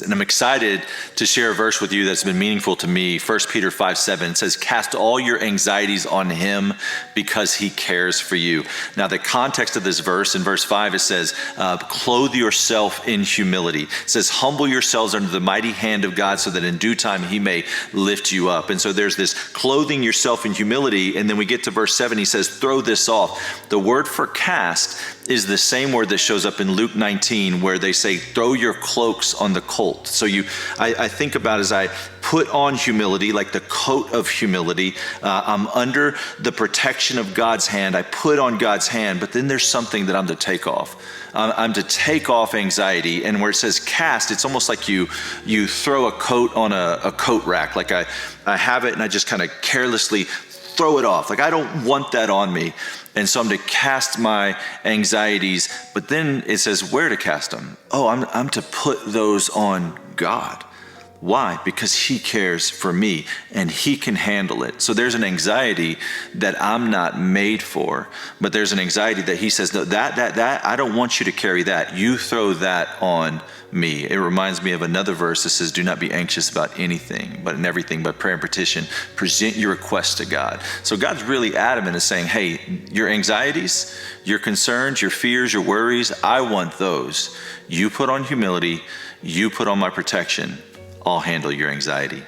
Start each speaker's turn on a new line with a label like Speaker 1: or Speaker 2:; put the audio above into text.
Speaker 1: And I'm excited to share a verse with you that's been meaningful to me. 1 Peter 5:7 says, cast all your anxieties on him because he cares for you. Now, the context of this verse, in verse 5, it says, clothe yourself in humility. It says, humble yourselves under the mighty hand of God so that in due time he may lift you up. And so there's this clothing yourself in humility. And then we get to verse 7, he says, throw this off. The word for cast is the same word that shows up in Luke 19, where they say, throw your cloaks on the colt. So I think about as I put on humility, like the coat of humility, I'm under the protection of God's hand. I put on God's hand, but then there's something that I'm to take off. I'm to take off anxiety. And where it says cast, it's almost like you throw a coat on a coat rack. Like I have it and I just kind of carelessly throw it off. Like I don't want that on me. And so I'm to cast my anxieties, but then it says where to cast them. Oh, I'm to put those on God. Why? Because he cares for me and he can handle it. So there's an anxiety that I'm not made for, but there's an anxiety that he says, no, that, I don't want you to carry that. You throw that on me. It reminds me of another verse that says, do not be anxious about anything, but in everything, by prayer and petition, present your request to God. So God's really adamant in saying, hey, your anxieties, your concerns, your fears, your worries, I want those. You put on humility, you put on my protection. I'll handle your anxiety.